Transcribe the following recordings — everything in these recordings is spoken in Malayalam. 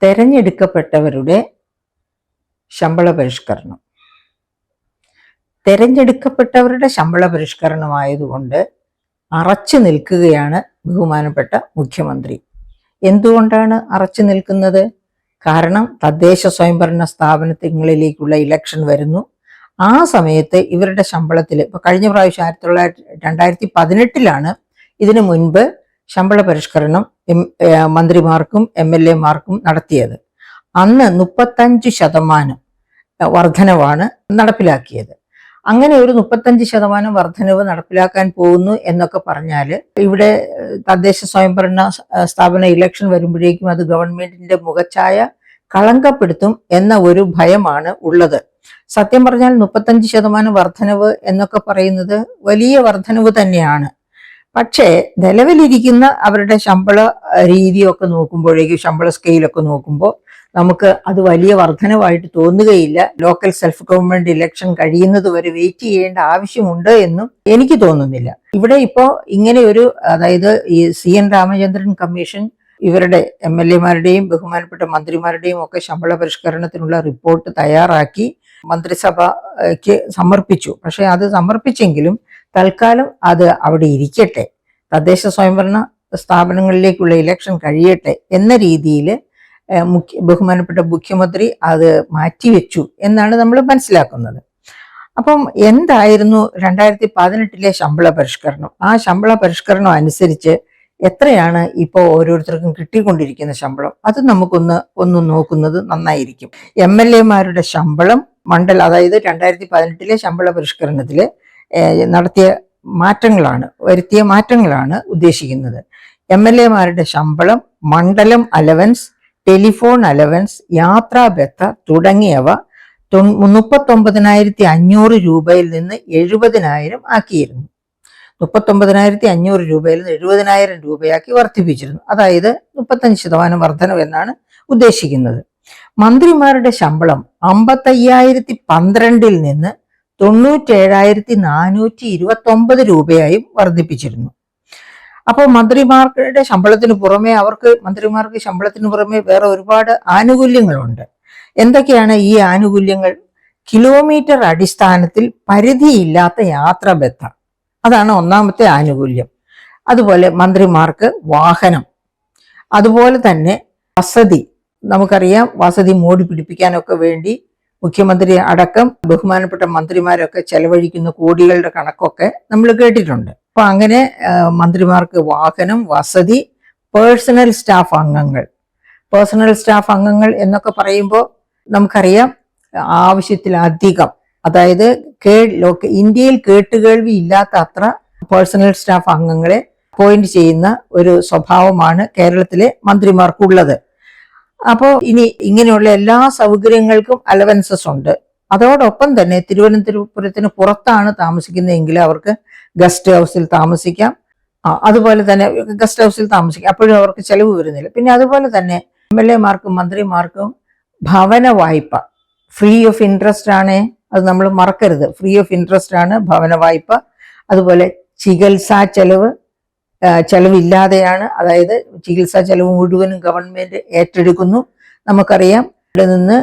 തെരഞ്ഞെടുക്കപ്പെട്ടവരുടെ ശമ്പള പരിഷ്കരണം. തെരഞ്ഞെടുക്കപ്പെട്ടവരുടെ ശമ്പള പരിഷ്കരണമായതുകൊണ്ട് അറച്ചു നിൽക്കുകയാണ് ബഹുമാനപ്പെട്ട മുഖ്യമന്ത്രി. എന്തുകൊണ്ടാണ് അറച്ചു നിൽക്കുന്നത്? കാരണം തദ്ദേശ സ്വയംഭരണ സ്ഥാപനങ്ങളിലേക്കുള്ള ഇലക്ഷൻ വരുന്നു. ആ സമയത്ത് ഇവരുടെ ശമ്പളത്തിൽ ഇപ്പൊ കഴിഞ്ഞ പ്രാവശ്യം 2018 ഇതിനു മുൻപ് ശമ്പള പരിഷ്കരണം മന്ത്രിമാർക്കും MLA-മാർക്കും നടത്തിയത്. അന്ന് 35% വർധനവാണ് നടപ്പിലാക്കിയത്. അങ്ങനെ ഒരു 35% വർധനവ് നടപ്പിലാക്കാൻ പോകുന്നു എന്നൊക്കെ പറഞ്ഞാൽ ഇവിടെ തദ്ദേശ സ്വയംഭരണ സ്ഥാപന ഇലക്ഷൻ വരുമ്പോഴേക്കും അത് ഗവൺമെന്റിന്റെ മുഖച്ഛായ കളങ്കപ്പെടുത്തും എന്ന ഒരു ഭയമാണ് ഉള്ളത്. സത്യം പറഞ്ഞാൽ 35% വർധനവ് എന്നൊക്കെ പറയുന്നത് വലിയ വർധനവ് തന്നെയാണ്. പക്ഷേ നിലവിലിരിക്കുന്ന അവരുടെ ശമ്പള രീതിയൊക്കെ നോക്കുമ്പോഴേക്കും, ശമ്പള സ്കെയിലൊക്കെ നോക്കുമ്പോൾ നമുക്ക് അത് വലിയ വർധനവായിട്ട് തോന്നുകയില്ല. ലോക്കൽ സെൽഫ് ഗവൺമെന്റ് ഇലക്ഷൻ കഴിയുന്നത് വരെ വെയിറ്റ് ചെയ്യേണ്ട ആവശ്യമുണ്ട് എന്നും എനിക്ക് തോന്നുന്നില്ല. ഇവിടെ ഇപ്പോ ഇങ്ങനെ ഒരു, അതായത് ഈ CN രാമചന്ദ്രൻ കമ്മീഷൻ ഇവരുടെ MLA-മാരുടെയും ബഹുമാനപ്പെട്ട മന്ത്രിമാരുടെയും ഒക്കെ ശമ്പള പരിഷ്കരണത്തിനുള്ള റിപ്പോർട്ട് തയ്യാറാക്കി മന്ത്രിസഭയ്ക്ക് സമർപ്പിച്ചു. പക്ഷെ അത് സമർപ്പിച്ചെങ്കിലും തൽക്കാലം അത് അവിടെ ഇരിക്കട്ടെ, തദ്ദേശ സ്വയംഭരണ സ്ഥാപനങ്ങളിലേക്കുള്ള ഇലക്ഷൻ കഴിയട്ടെ എന്ന രീതിയിൽ ബഹുമാനപ്പെട്ട മുഖ്യമന്ത്രി അത് മാറ്റിവെച്ചു എന്നാണ് നമ്മൾ മനസ്സിലാക്കുന്നത്. അപ്പം എന്തായിരുന്നു 2018 ശമ്പള പരിഷ്കരണം? ആ ശമ്പള പരിഷ്കരണം അനുസരിച്ച് എത്രയാണ് ഇപ്പോൾ ഓരോരുത്തർക്കും കിട്ടിക്കൊണ്ടിരിക്കുന്ന ശമ്പളം? അത് നമുക്കൊന്ന് നോക്കുന്നത് നന്നായിരിക്കും. MLA-മാരുടെ ശമ്പളം അതായത് 2018 ശമ്പള പരിഷ്കരണത്തിൽ വരുത്തിയ മാറ്റങ്ങളാണ് ഉദ്ദേശിക്കുന്നത്. MLA-മാരുടെ ശമ്പളം മണ്ഡലം അലവൻസ്, ടെലിഫോൺ അലവൻസ്, യാത്രാ ബത്ത തുടങ്ങിയവ 39,500 രൂപയിൽ നിന്ന് 70,000 ആക്കിയിരുന്നു. 39,500 രൂപയിൽ നിന്ന് 70,000 രൂപയാക്കി വർദ്ധിപ്പിച്ചിരുന്നു. അതായത് 35% വർധനവ് എന്നാണ് ഉദ്ദേശിക്കുന്നത്. മന്ത്രിമാരുടെ ശമ്പളം 55,012 നിന്ന് 97,429 രൂപയായും വർദ്ധിപ്പിച്ചിരുന്നു. അപ്പോൾ മന്ത്രിമാരുടെ ശമ്പളത്തിന് പുറമെ മന്ത്രിമാർക്ക് ശമ്പളത്തിന് പുറമെ വേറെ ഒരുപാട് ആനുകൂല്യങ്ങളുണ്ട്. എന്തൊക്കെയാണ് ഈ ആനുകൂല്യങ്ങൾ? കിലോമീറ്റർ അടിസ്ഥാനത്തിൽ പരിധിയില്ലാത്ത യാത്രാ ബത്ത, അതാണ് ഒന്നാമത്തെ ആനുകൂല്യം. അതുപോലെ മന്ത്രിമാർക്ക് വാഹനം, അതുപോലെ തന്നെ വസതി. നമുക്കറിയാം, വസതി മോടി പിടിപ്പിക്കാനൊക്കെ വേണ്ടി മുഖ്യമന്ത്രി അടക്കം ബഹുമാനപ്പെട്ട മന്ത്രിമാരൊക്കെ ചെലവഴിക്കുന്ന കോടികളുടെ കണക്കൊക്കെ നമ്മൾ കേട്ടിട്ടുണ്ട്. അപ്പൊ അങ്ങനെ മന്ത്രിമാർക്ക് വാഹനം, വസതി, പേഴ്സണൽ സ്റ്റാഫ് അംഗങ്ങൾ എന്നൊക്കെ പറയുമ്പോൾ നമുക്കറിയാം ആവശ്യത്തിലധികം, അതായത് ഇന്ത്യയിൽ കേട്ടുകേൾവി ഇല്ലാത്ത അത്ര പേഴ്സണൽ സ്റ്റാഫ് അംഗങ്ങളെ അപ്പോയിന്റ് ചെയ്യുന്ന ഒരു സ്വഭാവമാണ് കേരളത്തിലെ മന്ത്രിമാർക്കുള്ളത്. അപ്പോൾ ഇനി ഇങ്ങനെയുള്ള എല്ലാ സൗകര്യങ്ങൾക്കും അലവൻസസ് ഉണ്ട്. അതോടൊപ്പം തന്നെ തിരുവനന്തപുരത്തിന് പുറത്താണ് താമസിക്കുന്നതെങ്കിൽ അവർക്ക് ഗസ്റ്റ് ഹൗസിൽ താമസിക്കാം. അതുപോലെ തന്നെ ഗസ്റ്റ് ഹൗസിൽ താമസിക്കാം, അപ്പോഴും അവർക്ക് ചെലവ് വരുന്നില്ല. പിന്നെ അതുപോലെ തന്നെ MLA-മാർക്കും മന്ത്രിമാർക്കും ഭവന വായ്പ ഫ്രീ ഓഫ് ഇൻട്രസ്റ്റ് ആണ്. അത് നമ്മൾ മറക്കരുത്, ഫ്രീ ഓഫ് ഇൻട്രസ്റ്റ് ആണ് ഭവന വായ്പ. അതുപോലെ ചികിത്സാ ചെലവില്ലാതെയാണ്, അതായത് ചികിത്സാ ചെലവ് മുഴുവനും ഗവൺമെന്റ് ഏറ്റെടുക്കുന്നു. നമുക്കറിയാം, ഇവിടെ നിന്ന്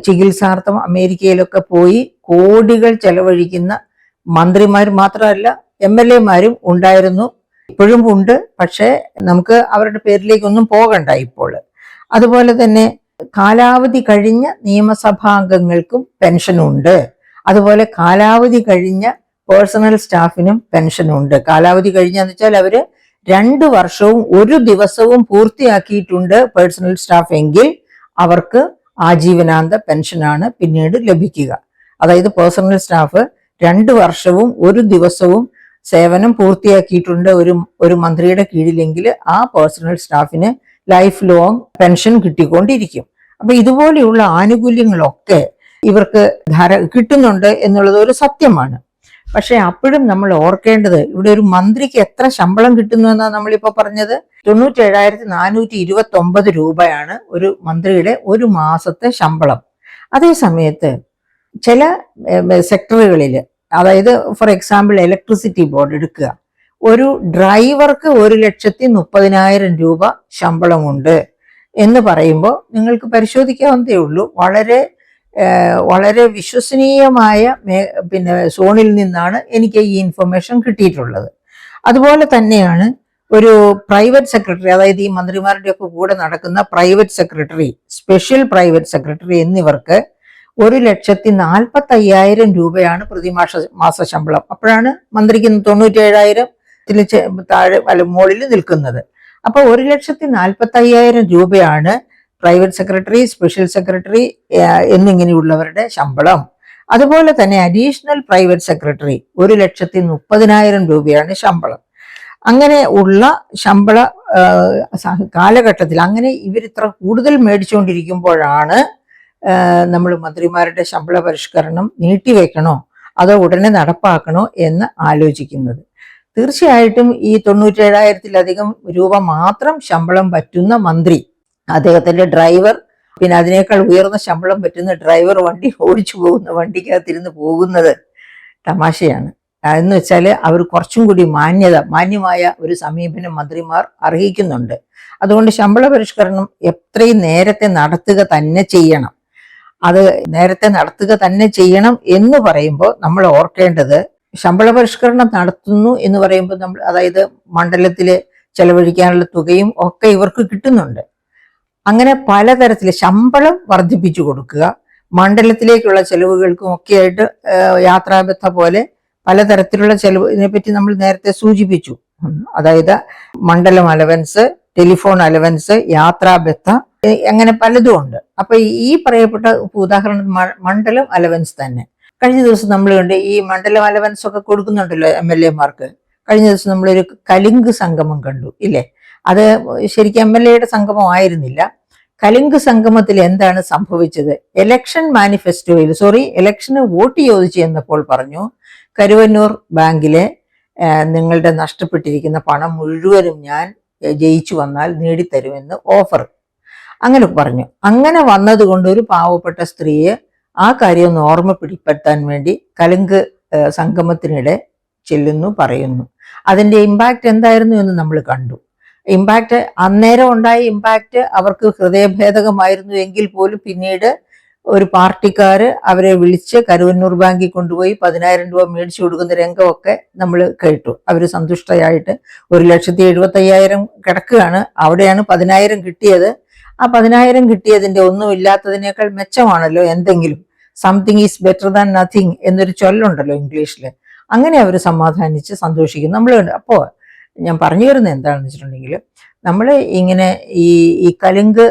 ചികിത്സാർത്ഥം അമേരിക്കയിലൊക്കെ പോയി കോടികൾ ചെലവഴിക്കുന്ന മന്ത്രിമാർ മാത്രമല്ല MLA-മാരും ഉണ്ടായിരുന്നു, ഇപ്പോഴും ഉണ്ട്. പക്ഷേ നമുക്ക് അവരുടെ പേരിലേക്കൊന്നും പോകണ്ട ഇപ്പോൾ. അതുപോലെ തന്നെ കാലാവധി കഴിഞ്ഞ നിയമസഭാംഗങ്ങൾക്കും പെൻഷനുണ്ട്. അതുപോലെ കാലാവധി കഴിഞ്ഞ പേഴ്സണൽ സ്റ്റാഫിനും പെൻഷനുണ്ട്. കാലാവധി കഴിഞ്ഞെന്ന് വെച്ചാൽ അവര് 2 വർഷവും 1 ദിവസവും പൂർത്തിയാക്കിയിട്ടുണ്ട് പേഴ്സണൽ സ്റ്റാഫ് എങ്കിൽ അവർക്ക് ആജീവനാന്ത പെൻഷനാണ് പിന്നീട് ലഭിക്കുക. അതായത് പേഴ്സണൽ സ്റ്റാഫ് 2 വർഷവും 1 ദിവസവും സേവനം പൂർത്തിയാക്കിയിട്ടുണ്ട് ഒരു മന്ത്രിയുടെ കീഴിലെങ്കിൽ ആ പേഴ്സണൽ സ്റ്റാഫിന് ലൈഫ് ലോങ് പെൻഷൻ കിട്ടിക്കൊണ്ടിരിക്കും. അപ്പൊ ഇതുപോലെയുള്ള ആനുകൂല്യങ്ങളൊക്കെ ഇവർക്ക് കിട്ടുന്നുണ്ട് എന്നുള്ളത് ഒരു സത്യമാണ്. പക്ഷെ അപ്പോഴും നമ്മൾ ഓർക്കേണ്ടത്, ഇവിടെ ഒരു മന്ത്രിക്ക് എത്ര ശമ്പളം കിട്ടുന്നു എന്നാണ് നമ്മളിപ്പോ പറഞ്ഞത്. 97,429 രൂപയാണ് ഒരു മന്ത്രിയുടെ ഒരു മാസത്തെ ശമ്പളം. അതേ സമയത്ത് ചില സെക്ടറുകളിൽ, അതായത് ഫോർ എക്സാമ്പിൾ ഇലക്ട്രിസിറ്റി ബോർഡ് എടുക്കുക, ഒരു ഡ്രൈവർക്ക് 1,30,30,000 രൂപ ശമ്പളമുണ്ട്. എന്ന് പറയുമ്പോൾ നിങ്ങൾക്ക് പരിശോധിക്കാവുന്നതേ ഉള്ളൂ. വളരെ വളരെ വിശ്വസനീയമായ സോണിൽ നിന്നാണ് എനിക്ക് ഈ ഇൻഫർമേഷൻ കിട്ടിയിട്ടുള്ളത്. അതുപോലെ തന്നെയാണ് ഒരു പ്രൈവറ്റ് സെക്രട്ടറി, അതായത് ഈ മന്ത്രിമാരുടെ ഒക്കെ കൂടെ നടക്കുന്ന private secretary, special private secretary എന്നിവർക്ക് 1,45,000 രൂപയാണ് മാസ ശമ്പളം. അപ്പോഴാണ് മന്ത്രിക്ക് 97,000 താഴെ മുകളിൽ നിൽക്കുന്നത്. അപ്പൊ 1,45,000 രൂപയാണ് പ്രൈവറ്റ് സെക്രട്ടറി, സ്പെഷ്യൽ സെക്രട്ടറി എന്നിങ്ങനെയുള്ളവരുടെ ശമ്പളം. അതുപോലെ തന്നെ അഡീഷണൽ പ്രൈവറ്റ് സെക്രട്ടറി 1,30,000 രൂപയാണ് ശമ്പളം. അങ്ങനെ ഉള്ള ശമ്പള കാലഘട്ടത്തിൽ അങ്ങനെ ഇവരിത്ര കൂടുതൽ മേടിച്ചുകൊണ്ടിരിക്കുമ്പോഴാണ് നമ്മൾ മന്ത്രിമാരുടെ ശമ്പള പരിഷ്കരണം നീട്ടിവെക്കണോ അതോ ഉടനെ നടപ്പാക്കണോ എന്ന് ആലോചിക്കുന്നത്. തീർച്ചയായിട്ടും ഈ 97,000-ലധികം രൂപ മാത്രം ശമ്പളം പറ്റുന്ന മന്ത്രി, അദ്ദേഹത്തിന്റെ ഡ്രൈവർ, പിന്നെ അതിനേക്കാൾ ഉയർന്ന ശമ്പളം പറ്റുന്ന ഡ്രൈവർ വണ്ടി ഓടിച്ചു പോകുന്ന വണ്ടിക്കകത്തിരുന്ന് പോകുന്നത് തമാശയാണ്. എന്ന് വെച്ചാൽ അവർ കുറച്ചും കൂടി മാന്യമായ ഒരു സമീപനം മന്ത്രിമാർ അർഹിക്കുന്നുണ്ട്. അതുകൊണ്ട് ശമ്പള പരിഷ്കരണം എത്രയും നേരത്തെ നടത്തുക തന്നെ ചെയ്യണം. അത് നേരത്തെ നടത്തുക തന്നെ ചെയ്യണം എന്ന് പറയുമ്പോൾ നമ്മൾ ഓർക്കേണ്ടത്, ശമ്പള പരിഷ്കരണം നടത്തുന്നു എന്ന് പറയുമ്പോൾ നമ്മൾ, അതായത് മണ്ഡലത്തില് ചെലവഴിക്കാനുള്ള തുകയും ഒക്കെ ഇവർക്ക് കിട്ടുന്നുണ്ട്. അങ്ങനെ പലതരത്തിൽ ശമ്പളം വർദ്ധിപ്പിച്ചു കൊടുക്കുക, മണ്ഡലത്തിലേക്കുള്ള ചെലവുകൾക്കും ഒക്കെ ആയിട്ട് യാത്രാബത്ത പോലെ പലതരത്തിലുള്ള ചെലവിനെ പറ്റി നമ്മൾ നേരത്തെ സൂചിപ്പിച്ചു. അതായത് മണ്ഡലം അലവൻസ്, ടെലിഫോൺ അലവൻസ്, യാത്രാബത്ത, അങ്ങനെ പലതും ഉണ്ട്. അപ്പൊ ഈ പറയപ്പെട്ട ഉദാഹരണം മണ്ഡലം അലവൻസ് തന്നെ. കഴിഞ്ഞ ദിവസം നമ്മൾ കണ്ട് ഈ മണ്ഡലം അലവൻസ് ഒക്കെ കൊടുക്കുന്നുണ്ടല്ലോ MLA-മാർക്ക്. കഴിഞ്ഞ ദിവസം നമ്മളൊരു കലിംഗ് സംഗമം കണ്ടു ഇല്ലേ? അത് ശരിക്കും MLA-യുടെ സംഗമം ആയിരുന്നില്ല. കലിംഗ് സംഗമത്തിൽ എന്താണ് സംഭവിച്ചത്? ഇലക്ഷന് വോട്ട് ചോദിച്ചു എന്നപ്പോൾ പറഞ്ഞു, കരുവന്നൂർ ബാങ്കിലെ നിങ്ങളുടെ നഷ്ടപ്പെട്ടിരിക്കുന്ന പണം മുഴുവനും ഞാൻ ജയിച്ചു വന്നാൽ നേടിത്തരുമെന്ന് ഓഫർ, അങ്ങനെ പറഞ്ഞു. അങ്ങനെ വന്നതുകൊണ്ട് ഒരു പാവപ്പെട്ട സ്ത്രീയെ ആ കാര്യം ഒന്ന് ഓർമ്മപ്പെടുത്താൻ വേണ്ടി കലിംഗ് സംഗമത്തിനിടെ ചെല്ലുന്നു, പറയുന്നു. അതിന്റെ ഇമ്പാക്റ്റ് എന്തായിരുന്നു എന്ന് നമ്മൾ കണ്ടു. ഇമ്പാക്റ്റ് അന്നേരം ഉണ്ടായ ഇമ്പാക്റ്റ് അവർക്ക് ഹൃദയഭേദകമായിരുന്നു എങ്കിൽ പോലും പിന്നീട് ഒരു പാർട്ടിക്കാര് അവരെ വിളിച്ച് കരുവന്നൂർ ബാങ്കിൽ കൊണ്ടുപോയി 10,000 രൂപ മേടിച്ചു കൊടുക്കുന്ന രംഗമൊക്കെ നമ്മൾ കേട്ടു. അവർ സന്തുഷ്ടയായിട്ട് 1,75,000 കിടക്കുകയാണ്, അവിടെയാണ് 10,000 കിട്ടിയത്. ആ 10,000 കിട്ടിയതിന്റെ ഒന്നുമില്ലാത്തതിനേക്കാൾ മെച്ചമാണല്ലോ എന്തെങ്കിലും. Something is better than nothing എന്നൊരു ചൊല്ലുണ്ടല്ലോ ഇംഗ്ലീഷിൽ. അങ്ങനെ അവർ സമാധാനിച്ച് സന്തോഷിക്കും നമ്മൾ. അപ്പോൾ ഞാൻ പറഞ്ഞു വരുന്നത് എന്താണെന്ന് വെച്ചിട്ടുണ്ടെങ്കിൽ, നമ്മൾ ഇങ്ങനെ ഈ കലിംഗ്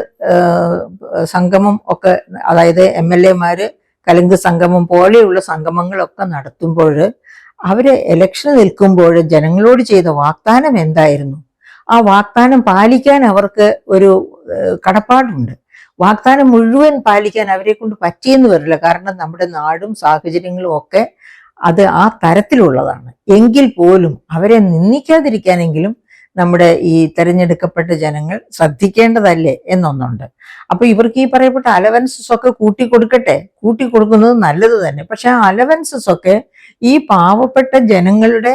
സംഗമം ഒക്കെ, അതായത് MLA-മാര് കലിംഗ് സംഗമം പോലെയുള്ള സംഗമങ്ങളൊക്കെ നടത്തുമ്പോൾ അവര് ഇലക്ഷന് നിൽക്കുമ്പോൾ ജനങ്ങളോട് ചെയ്ത വാഗ്ദാനം എന്തായിരുന്നു? ആ വാഗ്ദാനം പാലിക്കാൻ അവർക്ക് ഒരു കടപ്പാടുണ്ട്. വാഗ്ദാനം മുഴുവൻ പാലിക്കാൻ അവരെ കൊണ്ട് പറ്റിയെന്ന് വരില്ല. കാരണം നമ്മുടെ നാടും സാഹചര്യങ്ങളും ഒക്കെ അത് ആ തരത്തിലുള്ളതാണ്. എങ്കിൽ പോലും അവരെ നിന്ദിക്കാതിരിക്കാനെങ്കിലും നമ്മുടെ ഈ തെരഞ്ഞെടുക്കപ്പെട്ട ജനങ്ങൾ ശ്രദ്ധിക്കേണ്ടതല്ലേ എന്നൊന്നുണ്ട്. അപ്പൊ ഇവർക്ക് ഈ പറയപ്പെട്ട അലവൻസസ് ഒക്കെ കൂട്ടിക്കൊടുക്കുന്നത് നല്ലത് തന്നെ. പക്ഷെ ആ അലവൻസസ് ഒക്കെ ഈ പാവപ്പെട്ട ജനങ്ങളുടെ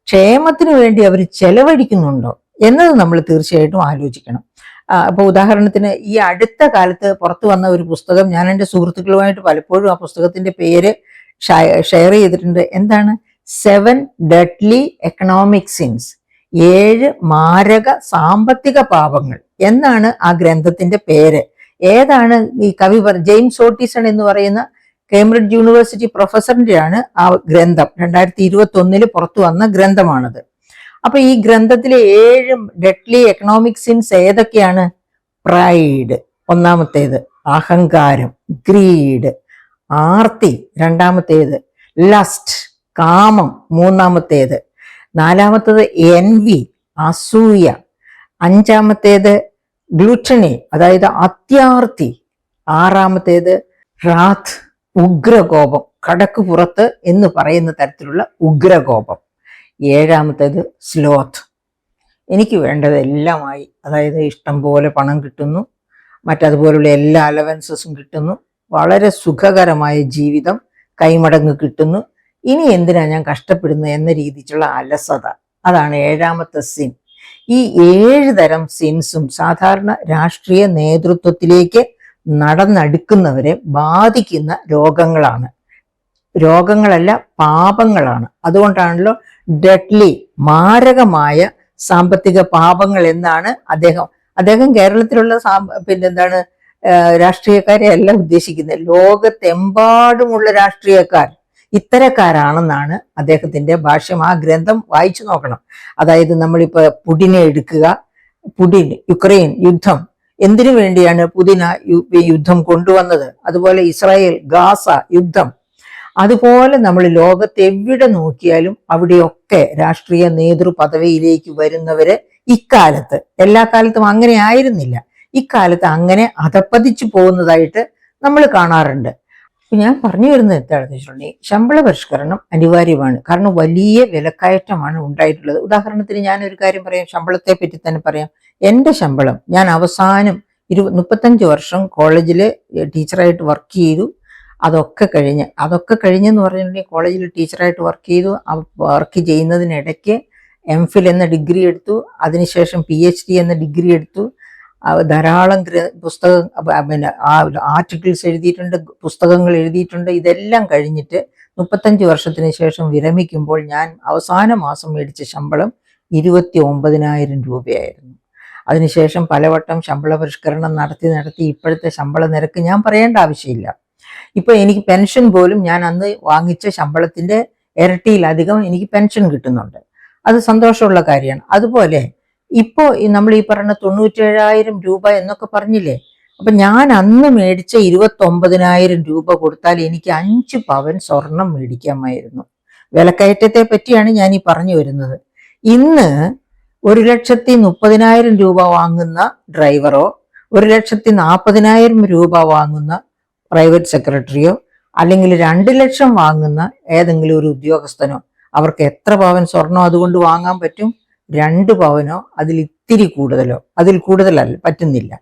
ക്ഷേമത്തിന് വേണ്ടി അവർ ചെലവഴിക്കുന്നുണ്ടോ എന്നത് നമ്മൾ തീർച്ചയായിട്ടും ആലോചിക്കണം. അപ്പൊ ഉദാഹരണത്തിന് ഈ അടുത്ത കാലത്ത് പുറത്തു വന്ന ഒരു പുസ്തകം, ഞാൻ എൻ്റെ സുഹൃത്തുക്കളുമായിട്ട് പലപ്പോഴും ആ പുസ്തകത്തിന്റെ പേര് ഷെയർ ചെയ്തിട്ടുണ്ട്. എന്താണ്? 7 Deadly Economic Sins, 7 മാരക സാമ്പത്തിക പാപങ്ങൾ എന്നാണ് ആ ഗ്രന്ഥത്തിന്റെ പേര്. ഏതാണ് ഈ കവി? ജെയിംസ് ഓട്ടിസൺ എന്ന് പറയുന്ന കേംബ്രിഡ്ജ് യൂണിവേഴ്സിറ്റി പ്രൊഫസറിന്റെയാണ് ആ ഗ്രന്ഥം. 2021 പുറത്തു വന്ന ഗ്രന്ഥമാണത്. അപ്പൊ ഈ ഗ്രന്ഥത്തിലെ 7 ഡെഡ്ലി എക്കണോമിക് സിൻസ് ഏതൊക്കെയാണ്? പ്രൈഡ് ഒന്നാമത്തേത്, അഹങ്കാരം, ഗ്രീഡ് ആർത്തി രണ്ടാമത്തേത്, ലസ്റ്റ് കാമം മൂന്നാമത്തേത്, നാലാമത്തേത് എൻവി അസൂയ, അഞ്ചാമത്തേത് ഗ്ലൂട്ടണി അതായത് അത്യാർത്തി, ആറാമത്തേത് റാത്ത് ഉഗ്രകോപം, കടക്ക് പുറത്ത് എന്ന് പറയുന്ന തരത്തിലുള്ള ഉഗ്രകോപം, ഏഴാമത്തേത് സ്ലോത്ത്. എനിക്ക് വേണ്ടതെല്ലാമായി, അതായത് ഇഷ്ടം പോലെ പണം കിട്ടുന്നു, മറ്റതുപോലുള്ള എല്ലാ അലവൻസസും കിട്ടുന്നു, വളരെ സുഖകരമായ ജീവിതം കൈമടങ്ങ് കിട്ടുന്നു, ഇനി എന്തിനാ ഞാൻ കഷ്ടപ്പെടുന്നത് എന്ന രീതിക്കുള്ള അലസത. അതാണ് ഏഴാമത്തെ സിൻ. ഈ 7 തരം സിൻസും സാധാരണ രാഷ്ട്രീയ നേതൃത്വത്തിലേക്ക് നടന്നെടുക്കുന്നവരെ ബാധിക്കുന്ന രോഗങ്ങളാണ്. രോഗങ്ങളല്ല, പാപങ്ങളാണ്. അതുകൊണ്ടാണല്ലോ ഡെഡ്ലി, മാരകമായ സാമ്പത്തിക പാപങ്ങൾ എന്നാണ് അദ്ദേഹം കേരളത്തിലുള്ള പിന്നെന്താണ് രാഷ്ട്രീയക്കാരെ അല്ല ഉദ്ദേശിക്കുന്നത്. ലോകത്തെമ്പാടുമുള്ള രാഷ്ട്രീയക്കാർ ഇത്തരക്കാരാണെന്നാണ് അദ്ദേഹത്തിന്റെ ഭാഷ്യം. ആ ഗ്രന്ഥം വായിച്ചു നോക്കണം. അതായത് നമ്മളിപ്പോ പുടിനെ എടുക്കുക. പുടിൻ യുക്രൈൻ യുദ്ധം എന്തിനു വേണ്ടിയാണ് പുതിന യുദ്ധം കൊണ്ടുവന്നത്? അതുപോലെ ഇസ്രായേൽ ഗാസ യുദ്ധം. അതുപോലെ നമ്മൾ ലോകത്ത് എവിടെ നോക്കിയാലും അവിടെയൊക്കെ രാഷ്ട്രീയ നേതൃ പദവിയിലേക്ക് വരുന്നവര് ഇക്കാലത്ത്, എല്ലാ കാലത്തും അങ്ങനെ ആയിരുന്നില്ല, ഇക്കാലത്ത് അങ്ങനെ അധപ്പതിച്ചു പോകുന്നതായിട്ട് നമ്മൾ കാണാറുണ്ട്. ഞാൻ പറഞ്ഞു വരുന്നത് എന്താണെന്ന് വെച്ചിട്ടുണ്ടെങ്കിൽ, ശമ്പള പരിഷ്കരണം അനിവാര്യമാണ്. കാരണം വലിയ വിലക്കയറ്റമാണ് ഉണ്ടായിട്ടുള്ളത്. ഉദാഹരണത്തിന് ഞാനൊരു കാര്യം പറയാം, ശമ്പളത്തെ പറ്റി തന്നെ പറയാം. എൻ്റെ ശമ്പളം, ഞാൻ അവസാനം 35 വർഷം കോളേജിൽ ടീച്ചറായിട്ട് വർക്ക് ചെയ്തു. അതൊക്കെ കഴിഞ്ഞെന്ന് പറഞ്ഞിട്ടുണ്ടെങ്കിൽ കോളേജിൽ ടീച്ചറായിട്ട് വർക്ക് ചെയ്തു. വർക്ക് ചെയ്യുന്നതിനിടയ്ക്ക് MPhil എന്ന ഡിഗ്രി എടുത്തു. അതിനുശേഷം PhD എന്ന ഡിഗ്രി എടുത്തു. ധാരാളം പുസ്തകം ആർട്ടിക്കിൾസ് എഴുതിയിട്ടുണ്ട്, പുസ്തകങ്ങൾ എഴുതിയിട്ടുണ്ട്. ഇതെല്ലാം കഴിഞ്ഞിട്ട് 35 വർഷത്തിന് ശേഷം വിരമിക്കുമ്പോൾ ഞാൻ അവസാന മാസം മേടിച്ച ശമ്പളം 29,000 രൂപയായിരുന്നു. അതിനുശേഷം പലവട്ടം ശമ്പള പരിഷ്കരണം നടത്തി ഇപ്പോഴത്തെ ശമ്പള നിരക്ക് ഞാൻ പറയേണ്ട ആവശ്യമില്ല. ഇപ്പൊ എനിക്ക് പെൻഷൻ പോലും ഞാൻ അന്ന് വാങ്ങിച്ച ശമ്പളത്തിന്റെ ഇരട്ടിയിലധികം എനിക്ക് പെൻഷൻ കിട്ടുന്നുണ്ട്. അത് സന്തോഷമുള്ള കാര്യമാണ്. അതുപോലെ ഇപ്പോൾ നമ്മൾ ഈ പറഞ്ഞ 97,000 രൂപ എന്നൊക്കെ പറഞ്ഞില്ലേ, അപ്പൊ ഞാൻ അന്ന് മേടിച്ച 29,000 രൂപ കൊടുത്താൽ എനിക്ക് 5 പവൻ സ്വർണം മേടിക്കാമായിരുന്നു. വിലക്കയറ്റത്തെ പറ്റിയാണ് ഞാൻ ഈ പറഞ്ഞു വരുന്നത്. ഇന്ന് 1,30,000 രൂപ വാങ്ങുന്ന ഡ്രൈവറോ 1,40,000 രൂപ വാങ്ങുന്ന പ്രൈവറ്റ് സെക്രട്ടറിയോ അല്ലെങ്കിൽ 2 ലക്ഷം വാങ്ങുന്ന ഏതെങ്കിലും ഒരു ഉദ്യോഗസ്ഥനോ അവർക്ക് എത്ര പവൻ സ്വർണം അതുകൊണ്ട് വാങ്ങാൻ പറ്റും? 2 പവനോ അതിൽ ഇത്തിരി കൂടുതലോ, അതിൽ കൂടുതലല്ല, പറ്റുന്നില്ല.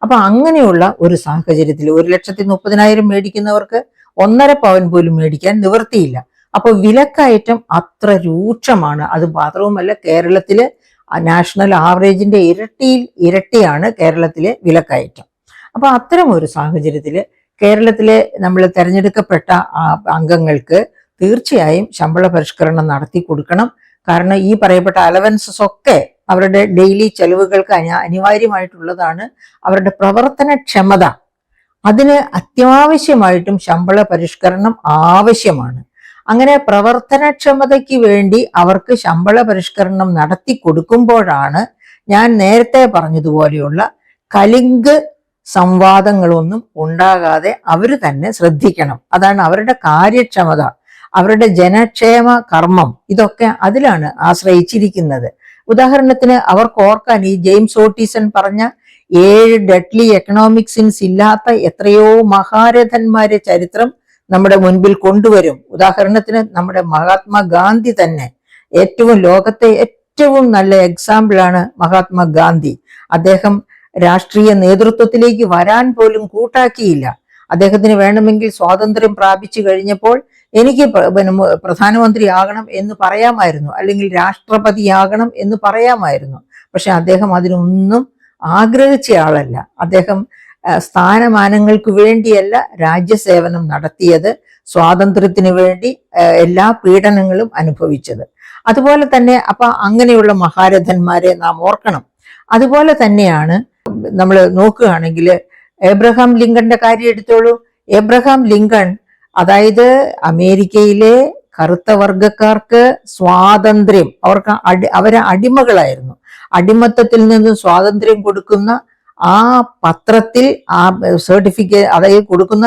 അപ്പൊ അങ്ങനെയുള്ള ഒരു സാഹചര്യത്തിൽ 1,30,000 മേടിക്കുന്നവർക്ക് 1.5 പവൻ പോലും മേടിക്കാൻ നിവൃത്തിയില്ല. അപ്പൊ വിലക്കയറ്റം അത്ര രൂക്ഷമാണ്. അത് മാത്രവുമല്ല, കേരളത്തില് നാഷണൽ ആവറേജിന്റെ ഇരട്ടിയാണ് കേരളത്തിലെ വിലക്കയറ്റം. അപ്പൊ അത്തരം ഒരു സാഹചര്യത്തില് കേരളത്തിലെ നമ്മൾ തെരഞ്ഞെടുക്കപ്പെട്ട അംഗങ്ങൾക്ക് തീർച്ചയായും ശമ്പള പരിഷ്കരണം നടത്തി കൊടുക്കണം. കാരണം ഈ പറയപ്പെട്ട അലവൻസസ് ഒക്കെ അവരുടെ ഡെയിലി ചെലവുകൾക്ക് അനിവാര്യമായിട്ടുള്ളതാണ്. അവരുടെ പ്രവർത്തനക്ഷമത, അതിന് അത്യാവശ്യമായിട്ടും ശമ്പള പരിഷ്കരണം ആവശ്യമാണ്. അങ്ങനെ പ്രവർത്തനക്ഷമതയ്ക്ക് വേണ്ടി അവർക്ക് ശമ്പള പരിഷ്കരണം നടത്തി കൊടുക്കുമ്പോഴാണ് ഞാൻ നേരത്തെ പറഞ്ഞതുപോലെയുള്ള കലിംഗ് സംവാദങ്ങളൊന്നും ഉണ്ടാകാതെ അവർ തന്നെ ശ്രദ്ധിക്കണം. അതാണ് അവരുടെ കാര്യക്ഷമത, അവരുടെ ജനക്ഷേമ കർമ്മം, ഇതൊക്കെ അതിലാണ് ആശ്രയിച്ചിരിക്കുന്നത്. ഉദാഹരണത്തിന് അവർക്ക് ഓർക്കാൻ, ഈ ജെയിംസ് ഓട്ടീസൺ പറഞ്ഞ 7 ഡെഡ്ലി എക്കണോമിക് സിൻസ് ഇല്ലാത്ത എത്രയോ മഹാരഥന്മാരെ ചരിത്രം നമ്മുടെ മുൻപിൽ കൊണ്ടുവരും. ഉദാഹരണത്തിന് നമ്മുടെ മഹാത്മാഗാന്ധി തന്നെ ലോകത്തെ ഏറ്റവും നല്ല എക്സാമ്പിളാണ് മഹാത്മാഗാന്ധി. അദ്ദേഹം രാഷ്ട്രീയ നേതൃത്വത്തിലേക്ക് വരാൻ പോലും കൂട്ടാക്കിയില്ല. അദ്ദേഹത്തിന് വേണമെങ്കിൽ സ്വാതന്ത്ര്യം പ്രാപിച്ചു കഴിഞ്ഞപ്പോൾ എനിക്ക് പ്രധാനമന്ത്രിയാകണം എന്ന് പറയാമായിരുന്നു, അല്ലെങ്കിൽ രാഷ്ട്രപതിയാകണം എന്ന് പറയാമായിരുന്നു. പക്ഷെ അദ്ദേഹം അതിനൊന്നും ആഗ്രഹിച്ച ആളല്ല. അദ്ദേഹം സ്ഥാനമാനങ്ങൾക്ക് വേണ്ടിയല്ല രാജ്യസേവനം നടത്തിയത്, സ്വാതന്ത്ര്യത്തിന് വേണ്ടി എല്ലാ പീഡനങ്ങളും അനുഭവിച്ചത്. അതുപോലെ തന്നെ അപ്പൊ അങ്ങനെയുള്ള മഹാരഥന്മാരെ നാം ഓർക്കണം. അതുപോലെ തന്നെയാണ് നമ്മൾ നോക്കുകയാണെങ്കിൽ എബ്രഹാം ലിങ്കന്റെ കാര്യം എടുത്തോളൂ. എബ്രഹാം ലിങ്കൺ, അതായത് അമേരിക്കയിലെ കറുത്ത വർഗക്കാർക്ക് സ്വാതന്ത്ര്യം, അവരെ അടിമകളായിരുന്നു, അടിമത്തത്തിൽ നിന്ന് സ്വാതന്ത്ര്യം കൊടുക്കുന്ന ആ പത്രത്തിൽ ആ സർട്ടിഫിക്കറ്റ്, അതായത് കൊടുക്കുന്ന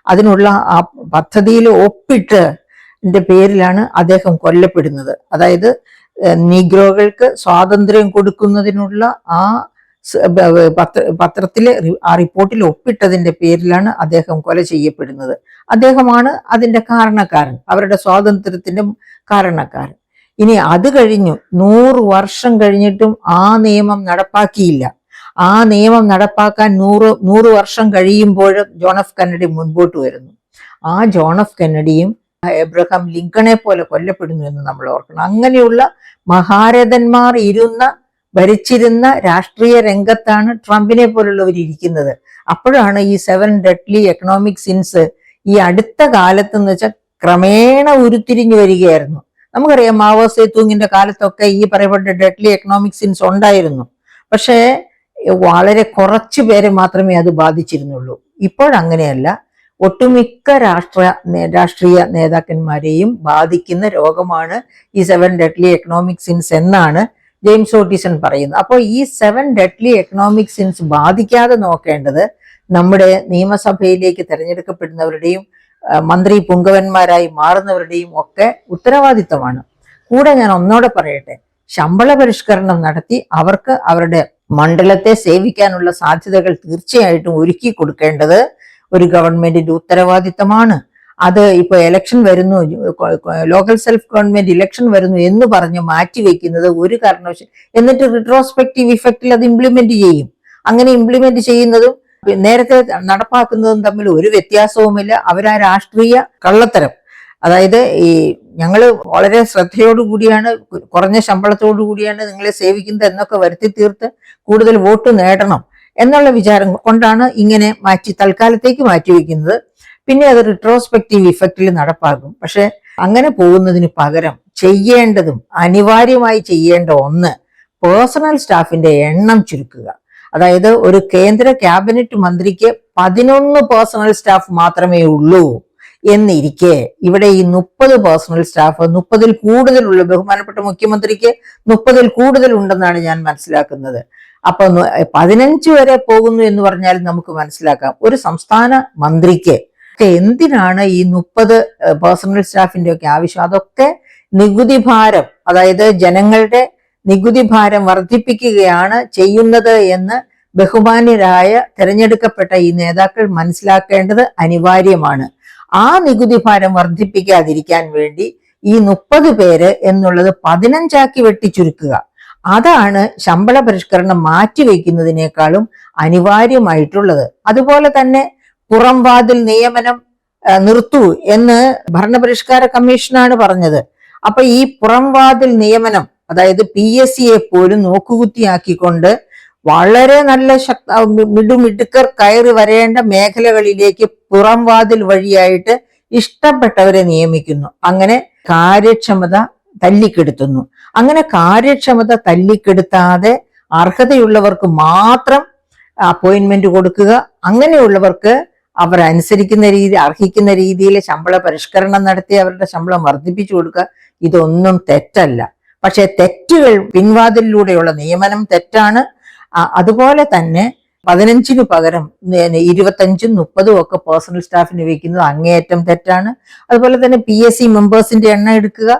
അതിനുള്ള ആ പദ്ധതിയിൽ ഒപ്പിട്ട് പേരിലാണ് അദ്ദേഹം കൊല്ലപ്പെടുന്നത്. അതായത് നീഗ്രോകൾക്ക് സ്വാതന്ത്ര്യം കൊടുക്കുന്നതിനുള്ള ആ പത്രത്തിലെ ആ റിപ്പോർട്ടിൽ ഒപ്പിട്ടതിന്റെ പേരിലാണ് അദ്ദേഹം കൊല ചെയ്യപ്പെടുന്നത്. അദ്ദേഹമാണ് അതിന്റെ കാരണക്കാരൻ, അവരുടെ സ്വാതന്ത്ര്യത്തിന്റെ കാരണക്കാരൻ. ഇനി അത് കഴിഞ്ഞു 100 വർഷം കഴിഞ്ഞിട്ടും ആ നിയമം നടപ്പാക്കിയില്ല. ആ നിയമം നടപ്പാക്കാൻ 100 വർഷം കഴിയുമ്പോൾ ജോൺ എഫ് കെന്നഡി മുൻപോട്ട് വരുന്നു. ആ ജോൺ എഫ് കെന്നഡിയും എബ്രഹാം ലിങ്കണെ പോലെ കൊല്ലപ്പെടുന്നു എന്ന് നമ്മൾ ഓർക്കണം. അങ്ങനെയുള്ള മഹാരഥന്മാർ ഇരുന്ന ഭരിച്ചിരുന്ന രാഷ്ട്രീയ രംഗത്താണ് ട്രംപിനെ പോലുള്ളവർ ഇരിക്കുന്നത്. അപ്പോഴാണ് ഈ 7 ഡെഡ്ലി എക്കണോമിക് സിൻസ് ഈ അടുത്ത കാലത്ത് എന്ന് വെച്ചാൽ ക്രമേണ ഉരുത്തിരിഞ്ഞു വരികയായിരുന്നു. നമുക്കറിയാം മാവോ സേതൂങ്ങിന്റെ കാലത്തൊക്കെ ഈ പറയപ്പെട്ട ഡെഡ്ലി എക്കണോമിക് സിൻസ് ഉണ്ടായിരുന്നു. പക്ഷേ വളരെ കുറച്ചു പേരെ മാത്രമേ അത് ബാധിച്ചിരുന്നുള്ളൂ. ഇപ്പോഴങ്ങനെയല്ല. ഒട്ടുമിക്ക രാഷ്ട്രീയ നേതാക്കന്മാരെയും ബാധിക്കുന്ന രോഗമാണ് ഈ 7 ഡെഡ്ലി എക്കണോമിക് സിൻസ് എന്നാണ് ജെയിംസ് ഓട്ടിസൺ പറയുന്നത്. അപ്പോൾ ഈ 7 ഡെഡ്ലി എക്കണോമിക് സിൻസ് ബാധിക്കാതെ നോക്കേണ്ടത് നമ്മുടെ നിയമസഭയിലേക്ക് തിരഞ്ഞെടുക്കപ്പെടുന്നവരുടെയും മന്ത്രി പുങ്കവന്മാരായി മാറുന്നവരുടെയും ഒക്കെ ഉത്തരവാദിത്തമാണ്. കൂടെ ഞാൻ ഒന്നോടെ പറയട്ടെ, ശമ്പള പരിഷ്കരണം നടത്തി അവർക്ക് അവരുടെ മണ്ഡലത്തെ സേവിക്കാനുള്ള സാധ്യതകൾ തീർച്ചയായിട്ടും ഒരുക്കി കൊടുക്കേണ്ടത് ഒരു ഗവൺമെന്റിന്റെ ഉത്തരവാദിത്തമാണ്. അത് ഇപ്പൊ ഇലക്ഷൻ വരുന്നു, ലോക്കൽ സെൽഫ് ഗവൺമെന്റ് ഇലക്ഷൻ വരുന്നു എന്ന് പറഞ്ഞ് മാറ്റിവെക്കുന്നത് ഒരു കാരണവശാലും, എന്നിട്ട് റിട്രോസ്പെക്റ്റീവ് ഇഫക്റ്റിൽ അത് ഇംപ്ലിമെന്റ് ചെയ്യും. അങ്ങനെ ഇംപ്ലിമെന്റ് ചെയ്യുന്നതും നേരത്തെ നടപ്പാക്കുന്നതും തമ്മിൽ ഒരു വ്യത്യാസവുമില്ല. അവരാ രാഷ്ട്രീയ കള്ളത്തരം, അതായത് ഈ ഞങ്ങള് വളരെ ശ്രദ്ധയോടുകൂടിയാണ്, കുറഞ്ഞ ശമ്പളത്തോടു കൂടിയാണ് നിങ്ങളെ സേവിക്കുന്നത് എന്നൊക്കെ വരുത്തി തീർത്ത് കൂടുതൽ വോട്ട് നേടണം എന്നുള്ള വിചാരം കൊണ്ടാണ് ഇങ്ങനെ തൽക്കാലത്തേക്ക് മാറ്റിവെക്കുന്നത്. പിന്നെ അത് റിട്രോസ്പെക്റ്റീവ് ഇഫക്റ്റിൽ നടപ്പാക്കും. പക്ഷെ അങ്ങനെ പോകുന്നതിന് പകരം ചെയ്യേണ്ടതും അനിവാര്യമായി ചെയ്യേണ്ട ഒന്ന് പേഴ്സണൽ സ്റ്റാഫിന്റെ എണ്ണം ചുരുക്കുക. അതായത് ഒരു കേന്ദ്ര ക്യാബിനറ്റ് മന്ത്രിക്ക് 11 പേഴ്സണൽ സ്റ്റാഫ് മാത്രമേ ഉള്ളൂ എന്നിരിക്കെ ഇവിടെ ഈ 30 പേഴ്സണൽ സ്റ്റാഫ്, 30-ൽ കൂടുതലുള്ള, ബഹുമാനപ്പെട്ട മുഖ്യമന്ത്രിക്ക് 30-ൽ കൂടുതൽ ഉണ്ടെന്നാണ് ഞാൻ മനസ്സിലാക്കുന്നത്. അപ്പൊ 15 വരെ പോകുന്നു എന്ന് പറഞ്ഞാൽ നമുക്ക് മനസ്സിലാക്കാം ഒരു സംസ്ഥാന മന്ത്രിക്ക് എന്തിനാണ് ഈ 30 പേഴ്സണൽ സ്റ്റാഫിന്റെ ഒക്കെ ആവശ്യം. അതൊക്കെ നികുതി ഭാരം, അതായത് ജനങ്ങളുടെ നികുതി ഭാരം വർദ്ധിപ്പിക്കുകയാണ് ചെയ്യുന്നത് എന്ന് ബഹുമാന്യരായ തിരഞ്ഞെടുക്കപ്പെട്ട ഈ നേതാക്കൾ മനസ്സിലാക്കേണ്ടത് അനിവാര്യമാണ്. ആ നികുതി ഭാരം വർദ്ധിപ്പിക്കാതിരിക്കാൻ വേണ്ടി ഈ 30 പേര് എന്നുള്ളത് 15 വെട്ടി ചുരുക്കുക. അതാണ് ശമ്പള പരിഷ്കരണം മാറ്റിവെക്കുന്നതിനേക്കാളും അനിവാര്യമായിട്ടുള്ളത്. അതുപോലെ തന്നെ പുറംവാതിൽ നിയമനം നിർത്തൂ എന്ന് ഭരണപരിഷ്കാര കമ്മീഷനാണ് പറഞ്ഞത്. അപ്പൊ ഈ പുറംവാതിൽ നിയമനം, അതായത് PSCയെ പോലും നോക്കുകുത്തിയാക്കിക്കൊണ്ട് വളരെ നല്ല മിടുമിടുക്കർ കയറി വരേണ്ട മേഖലകളിലേക്ക് പുറംവാതിൽ വഴിയായിട്ട് ഇഷ്ടപ്പെട്ടവരെ നിയമിക്കുന്നു. അങ്ങനെ കാര്യക്ഷമത തല്ലിക്കെടുത്തുന്നു. അങ്ങനെ കാര്യക്ഷമത തല്ലിക്കെടുത്താതെ അർഹതയുള്ളവർക്ക് മാത്രം അപ്പോയിന്റ്മെന്റ് കൊടുക്കുക. അങ്ങനെയുള്ളവർക്ക് അവർ അനുസരിക്കുന്ന അർഹിക്കുന്ന രീതിയിൽ ശമ്പള പരിഷ്കരണം നടത്തി അവരുടെ ശമ്പളം വർദ്ധിപ്പിച്ചു കൊടുക്കുക. ഇതൊന്നും തെറ്റല്ല. പക്ഷെ തെറ്റുകൾ, പിൻവാതിലൂടെയുള്ള നിയമനം തെറ്റാണ്. അതുപോലെ തന്നെ 15 പകരം 25-ഉം 30-ഉം ഒക്കെ പേഴ്സണൽ സ്റ്റാഫിന് വെക്കുന്നത് അങ്ങേയറ്റം തെറ്റാണ്. അതുപോലെ തന്നെ PSC മെമ്പേഴ്സിന്റെ എണ്ണം എടുക്കുക.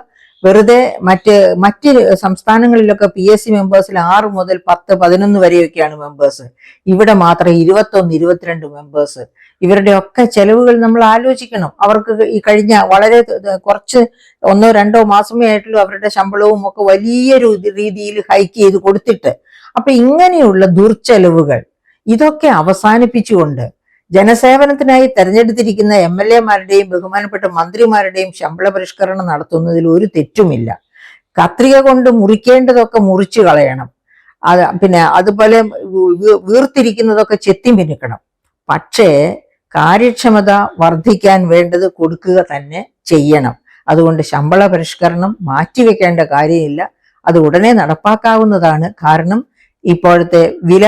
വെറുതെ മറ്റ് സംസ്ഥാനങ്ങളിലൊക്കെ PSC മെമ്പേഴ്സിൽ 6 മുതൽ 10, 11 വരെയൊക്കെയാണ് മെമ്പേഴ്സ്. ഇവിടെ മാത്രം 21, 22 മെമ്പേഴ്സ്. ഇവരുടെ ഒക്കെ ചെലവുകൾ നമ്മൾ ആലോചിക്കണം. അവർക്ക് ഈ കഴിഞ്ഞ വളരെ കുറച്ച് 1 or 2 മാസമേ ആയിട്ടുള്ളൂ അവരുടെ ശമ്പളവും ഒക്കെ വലിയ രീതിയിൽ ഹൈക്ക് ചെയ്ത് കൊടുത്തിട്ട്. അപ്പൊ ഇങ്ങനെയുള്ള ദുർച്ചെലവുകൾ ഇതൊക്കെ അവസാനിപ്പിച്ചുകൊണ്ട് ജനസേവനത്തിനായി തെരഞ്ഞെടുത്തിരിക്കുന്ന MLA-മാരുടെയും ബഹുമാനപ്പെട്ട മന്ത്രിമാരുടെയും ശമ്പള പരിഷ്കരണം നടത്തുന്നതിൽ ഒരു തെറ്റുമില്ല. കത്രിക കൊണ്ട് മുറിക്കേണ്ടതൊക്കെ മുറിച്ചു കളയണം. പിന്നെ അതുപോലെ വീർത്തിരിക്കുന്നതൊക്കെ ചെത്തി മിനുക്കണം. പക്ഷേ കാര്യക്ഷമത വർദ്ധിക്കാൻ വേണ്ടത് കൊടുക്കുക തന്നെ ചെയ്യണം. അതുകൊണ്ട് ശമ്പള പരിഷ്കരണം മാറ്റിവെക്കേണ്ട കാര്യമില്ല. അത് ഉടനെ നടപ്പാക്കാവുന്നതാണ്. കാരണം ഇപ്പോഴത്തെ വില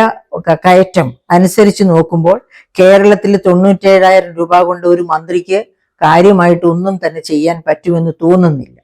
കയറ്റം അനുസരിച്ച് നോക്കുമ്പോൾ കേരളത്തിൽ 97,000 രൂപ കൊണ്ട് ഒരു മന്ത്രിക്ക് കാര്യമായിട്ട് ഒന്നും തന്നെ ചെയ്യാൻ പറ്റുമെന്ന് തോന്നുന്നില്ല.